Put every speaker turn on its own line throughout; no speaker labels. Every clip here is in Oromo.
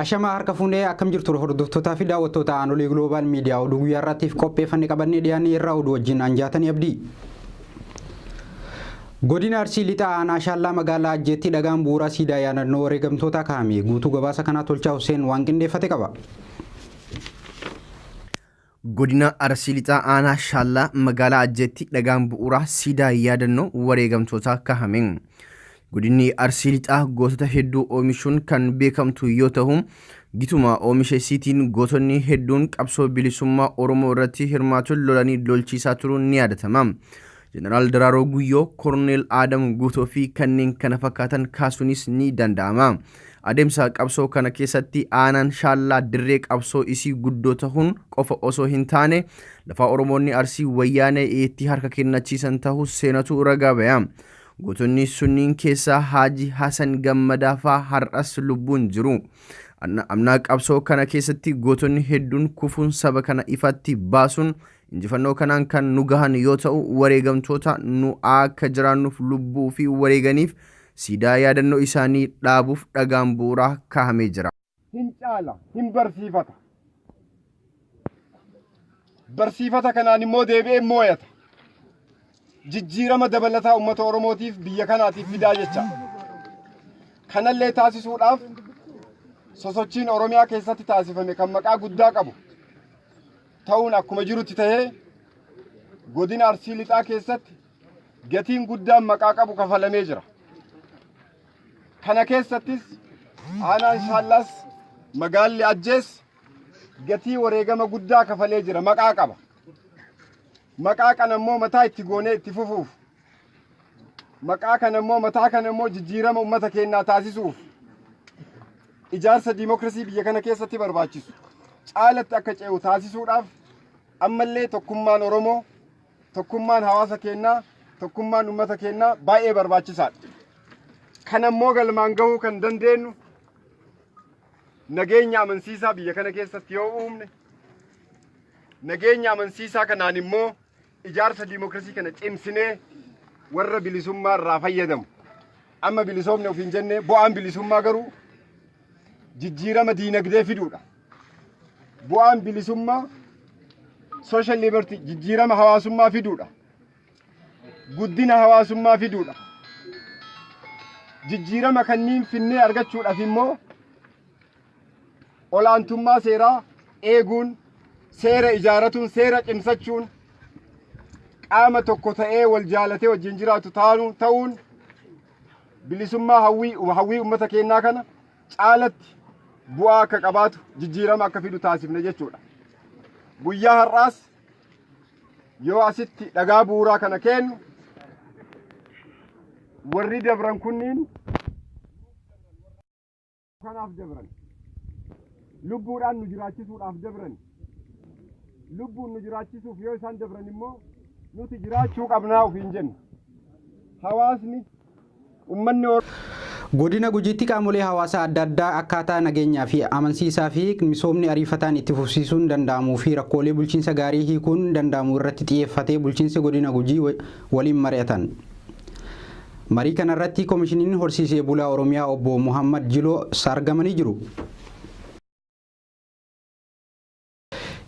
Ashama harka fuunee akkam jirtu hordoftoota fi daawwattoota Anolee Global Media oduu guyyaa irraatiif qopheeffannee qabannee dhiyaannee irraa oduu wajjin anjaatanii abdii. Godina Arsii Lixaa aanaa Shaallaa magaalaa Ajjeetti dhagaan bu'uura siidaa yaadannoo wareegamtoota kaa'ame guutuu gabaasa kanaa Tolchaa Huseen waan qindeeffate qaba.
Godina Arsii Lixaa aanaa Shaallaa magaalaa Ajjeetti dhagaan bu'uura siidaa yaadannoo wareegamtoota kaa'ame. Godinni Arsii Lixaa gootota hedduu oomishuun kan beekamtu yoo ta'u, gituma oomisha isiitiin gootonni hedduun qabsoo bilisummaa Oromoo irratti hirmaatuun lolanii lolchiisaa turuun ni yaadatama. Jeneraal Daraaroo Guyyoo, Korneel Aadam Guutoo fi kanneen kana fakkaatan kaasuunis ni danda'ama. Adeemsa qabsoo kana keessatti aanaan Shaallaa dirree qabsoo isii guddoo ta'uun qofa osoo hin taane lafa Oromoonni Arsii wayyaanee itti harka kennachiisan ta'uu seenatu ragaa ba'e. Gootonni sunniin keessaa Haaji Hasan Gammadaa fa'aa har'as lubbuun jiru. Amnaa qabsoo kana keessatti gootonni hedduun kufuun saba kana ifatti baasuun injifannoo kanaan kan nu gahan yoo ta'u, wareegamtoota nu akka jiraannuuf lubbuu fi wareeganiif siidaa yaadannoo isaanii dhaabuuf dhagaan bu'uuraa kaa'amee jira.
Hin caala, hin barsiifata. Barsiifata kanaan immoo deebi'ee moo'ata. Jijjiirama dabalataa uummata Oromootiif biyya kanaatiif fidaa jecha. Kanallee taasisuudhaaf sosochiin Oromiyaa keessatti taasifame kan maqaa guddaa qabu ta'uun akkuma jirutti tahee godina Arsii Lixaa keessatti gatiin guddaan maqaa qabu kafalamee jira. Kana keessattis aanaan Shaallaas magaalli Ajjees gatii wareegama guddaa kafalee jira, maqaa qaba. Maqaa kana immoo mataa itti goonee itti fufuuf, maqaa kana immoo mataa kana immoo jijjiirama uummata keenyaa taasisuuf, ijaarsa diimokiraasii biyya kana keessatti barbaachisu caalatti akka ce'u taasisuudhaaf ammallee tokkummaan Oromoo, tokkummaan hawaasa keenyaa, tokkummaan uummata keenyaa baay'ee barbaachisaadha. Kana immoo galmaan gahuu kan dandeenyu nageenya amansiisaa biyya kana keessatti yoo uumne, nageenya amansiisaa kanaan immoo ijaarsa diimokiraasii kana cimsinee warra bilisummaa irraa fayyadamu. Amma bilisoomne ofiin jennee bu'aan bilisummaa garuu jijjiirama diinagdee fiduudha. Bu'aan bilisummaa social liberty jijjiirama hawaasummaa fiduudha. Guddina hawaasummaa fiduudha. Jijjiirama kanniin finnee argachuudhaaf immoo olaantummaa seeraa eeguun, seera ijaaratuun, seera cimsachuun, qaama tokko ta'ee wal jaalatee wajjin jiraatu ta'uun bilisummaa hawwii uummata keenyaa kana caalatti bu'aa akka qabaatu, jijjiirama akka fidu taasifne jechuudha. Guyyaa har'aas yoo asitti dhagaa bu'uuraa kana kennu warri dabran kunniin kanaaf dabran, lubbuudhaan nu jiraachisuudhaaf dabran. Lubbuun nu jiraachisuuf yoo isaan dabran immoo nuti jiraachuu qabnaa ofiin jenna. Hawaasni uummanni
Godina Gujiitti qaamolee hawaasaa adda addaa akkaataa nageenyaa fi amansiisaa fi misoomni ariifataan itti fufsiisuun danda'amuu fi rakkoolee bulchiinsa gaarii hiikuun danda'amu irratti xiyyeeffatee bulchiinsi godina Gujii waliin mari'atan. Marii kana irratti koomishiniin horsiisee bulaa Oromiyaa obbo Muhammad Jiloo argamanii jiru.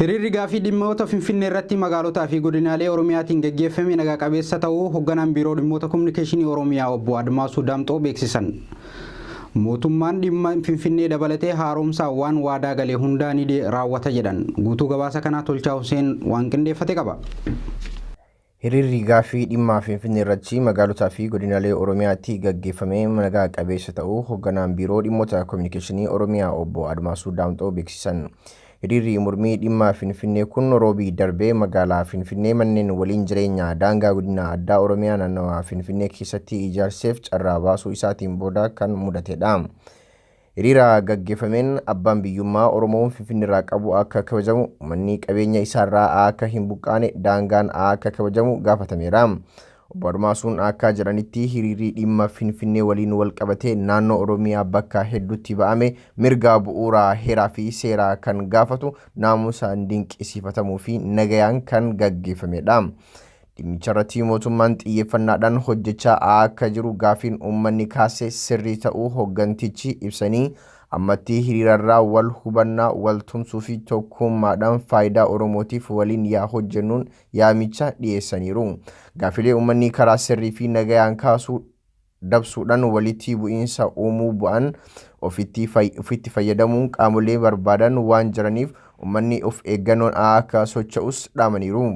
Hiriirri gaafii dhimmoota Finfinnee irratti magaalotaa fi godinaalee Oromiyaatiin gaggeeffame nagaa qabeessa ta'uu hoogganaan biiroo dhimmoota kominikeeshinii Oromiyaa obbo Admaasuu Daamxoo beeksisan. Mootummaan dhimma Finfinnee dabalatee haaromsaawwan waadaa galee hundaa ni raawwata jedhan. Guutuu gabaasa kanaa Tolchaa Huseen waan qindeeffate qaba.
Hiriirri gaafii dhimma Finfinnee irratti magaalotaa fi godinaalee Oromiyaatti gaggeeffame nagaa qabeessa ta'uu hoogganaan biiroo dhimmoota kominikeeshinii Oromiyaa obbo Admaasuu Daamxoo beeksisan. Hiriirri mormii dhimma Finfinnee kun roobii darbee magaalaa Finfinnee manneen waliin jireenyaa daangaa godina addaa Oromiyaa naannawaa Finfinnee keessatti ijaarseef carraa baasuu isaatiin booda kan mudatedha. Hiriira gaggeeffameen abbaan biyyummaa Oromoon Finfinneerraa qabu akka kabajamu, manni qabeenya isaarraa akka hin buqqaane, daangaan akka kabajamu gaafatameera. Obbo Admaasuun akka jedhanitti hiriirri dhimma Finfinnee waliin wal qabatee naannoo Oromiyaa bakka hedduutti ba'ame mirga bu'uuraa heeraa fi seeraa kan gaafatu, naamusaan dinqisiifatamuu fi nagayaan kan gaggeeffamedha. Dhimmicha irratti mootummaan xiyyeeffannaadhaan hojjechaa akka jiru gaafiin uummanni kaase sirrii ta'uu hooggantichi ibsanii ammatti hiriirarraa wal hubannaa wal tumsuu fi tokkummaadhaan faayidaa Oromootiif waliin yaa hojjennuun yaamicha dhiyeessaniiru. Gaafilee uummanni karaa sirrii fi nagayaan kaasuu dabsuudhaan walitti bu'iinsa uumuu bu'an ofitti fayyadamuun qaamolee barbaadan waan jiraniif uummanni of eeggannoon akka socho'us dhaamaniiru.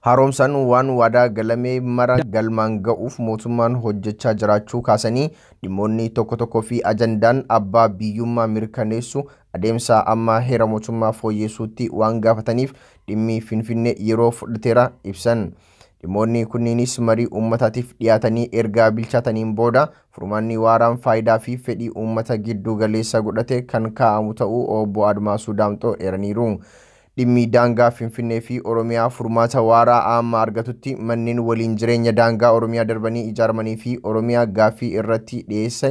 Haaromsaan waan waadaa galamee mara galmaan ga'uuf mootummaan hojjechaa jiraachuu kaasanii dhimmoonni tokko fi ajandaan abbaa biyyummaa mirkaneessu adeemsa amma heera mootummaa fooyyessuutti waan gaafataniif dhimmi Finfinnee yeroo fudhateera ibsan. Dhimmoonni kunniinis marii uummataatiif dhiyaatanii ergaa bilchaataniin booda furmaanni waaraan faayidaa fi fedhii uummata giddu galeessa godhate kan kaa'amu ta'uu obbo Admaasuu Daamxoo eeraniiru. Dhimmi daangaa Finfinnee fi Oromiyaa furmaata waaraa amma argatutti manneen waliin jireenya daangaa Oromiyaa darbanii ijaaramanii fi Oromiyaa gaaffii irratti dhiyeesse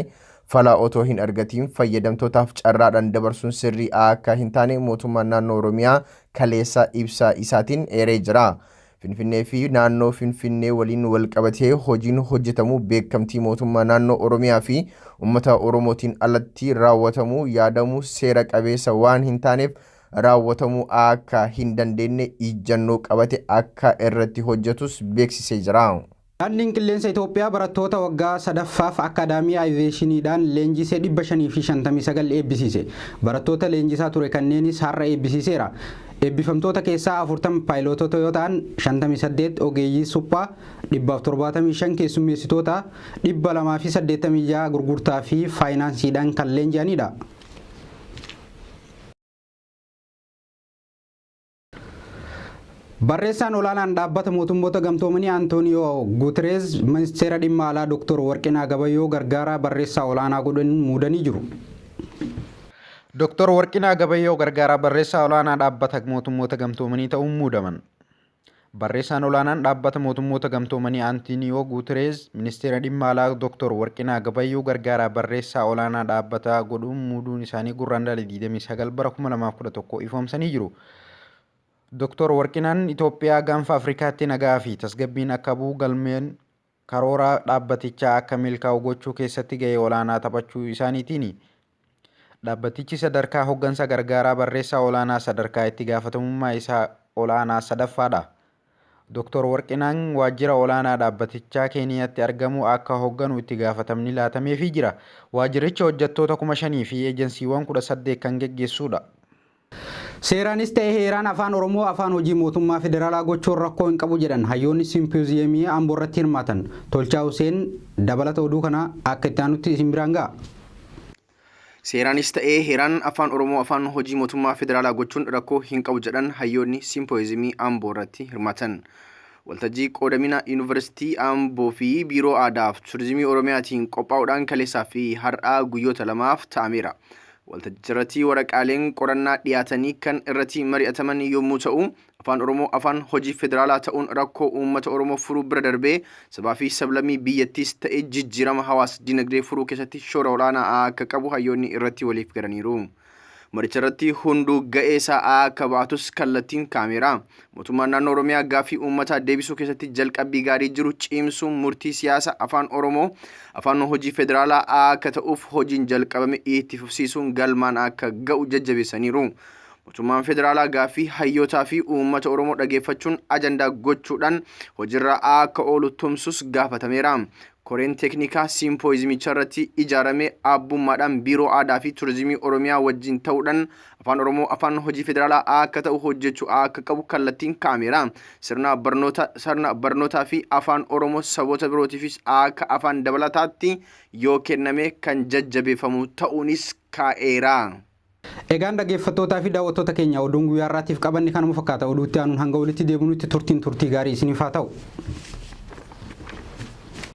fala otoo hin argatiin fayyadamtootaaf carraadhaan dabarsuun sirrii akka hin taane mootummaan naannoo Oromiyaa kaleessa ibsa isaatiin eeree jira. Finfinnee fi naannoo Finfinnee waliin wal qabatee hojiin hojjetamu beekamtii mootummaa naannoo Oromiyaa fi uummata Oromootiin alatti raawwatamu yaadamu seera qabeessa waan hin taaneef raawwatamuu akka hin dandeenye ijjannoo qabate akka irratti hojjetus beeksisee jira.
Daandiin qilleensa Itoophiyaa barattoota waggaa sadaffaaf akaadaamii aviyeeshiniidhaan leenjisee 559 eebbisiise. Barattoota leenjisaa ture kanneenis har'a eebbisiiseera. Eebbifamtoota keessaa 40 paayilootota yoo ta'an 58 ogeeyyii suphaa 175 keessummeessitoota 286 gurgurtaa fi faayinaansiidhaan kan leenji'anidha. Barreessaan olaanaan dhaabbata mootummoota gamtoomanii Antooniyoo Guutereez ministeera dhimma alaa Dr. Warqinaa Gabayyoo gargaaraa barreessaa olaanaa godhan muudanii jiru. Dr. Warqinaa Gabayyoo gargaaraa barreessaa olaanaa dhaabbata mootummoota gamtoomanii ta'uun muudaman. Barreessaan olaanaan dhaabbata mootummoota gamtoomanii Antooniyoo Guutereez ministeera dhimma alaa Dr. Warqinaa Gabayyoo gargaaraa barreessaa olaanaa dhaabbataa godhuun muuduun isaanii gurraandhala 29 bara 2011 ifoomsanii jiru. Dr. Warqinaan Itoophiyaa gaanfa Afrikaatti nagaa fi tasgabbiin akka bu'u galmeen karoora dhaabbatichaa akka milkaa'u gochuu keessatti gahee olaanaa taphachuu isaaniitiin dhaabbatichi sadarkaa hoggansa gargaaraa barreessaa olaanaa sadarkaa itti gaafatamummaa isaa olaanaa sadaffaadha. Dr. Warqinaan waajjira olaanaa dhaabbatichaa Keeniyaatti argamu akka hogganu itti gaafatamni laatameefii jira. Waajjirichi hojjettoota 5,000 fi eejensiiwwan 18 kan geggeessudha. Seeraanis ta'ee heeraan afaan Oromoo afaan hojii mootummaa federaalaa gochuun rakkoo hin qabu jedhan hayyoonni simpooziyemii Amboo irratti hirmaatan. Tolchaa Huseen dabalata oduu kana akka itti aanutti isin biraan ga'a.
Seeraanis ta'ee heeraan afaan Oromoo afaan hojii mootummaa federaalaa gochuun rakkoo hin qabu jedhan hayyoonni simpooziyemii Amboo irratti hirmaatan. Waltajjii qoodamina Yuunivarsiitii Amboo fi Biiroo Aadaa fi Turizimii Oromiyaatiin qophaa'uudhaan kaleessaa fi har'aa guyyoota lamaaf taa'ameera. Waltajjirratti waraqaaleen qorannaa dhiyaatanii kan irratti mari'ataman yommuu ta'u, afaan Oromoo afaan hojii federaalaa ta'uun rakkoo uummata Oromoo furuu bira darbee sabaa fi sablammii biyyattiis ta'ee jijjiirama hawaas dinagdee furuu keessatti shoora olaanaa akka qabu hayyoonni irratti waliif galaniiru. Maricharratti hunduu ga'ee isaa akka baatus kallattiin kaameera. Mootummaan naannoo Oromiyaa gaaffii uummataa deebisuu keessatti jalqabbii gaarii jiru cimsuun murtii siyaasa afaan Oromoo afaan hojii federaalaa akka ta'uuf hojiin jalqabame itti fufsiisuun galmaan akka ga'u jajjabeessaniiru. Mootummaan federaalaa gaaffii hayyootaa fi uummata Oromoo dhageeffachuun ajandaa gochuudhaan hojiirra akka oolu tumsus gaafatameera. Koreen teeknikaa simpoozimicha irratti ijaarame abbummaadhaan Biiroo Aadaa fi Turizimii Oromiyaa wajjin ta'uudhaan afaan Oromoo afaan hojii federaalaa akka ta'u hojjechuu akka qabu kallattiin kaameera. Sirna barnootaa fi afaan Oromoo saboota birootiifis akka afaan dabalataatti yoo kenname kan jajjabeeffamu ta'uunis kaa'eera.
Egaan dhaggeeffattootaa fi daawwattoota keenya oduun guyyaa har'aatiif qabanne kanuma fakkaata. Oduutti aanuun hanga walitti deebinutti turtii gaarii isiniif haa ta'u.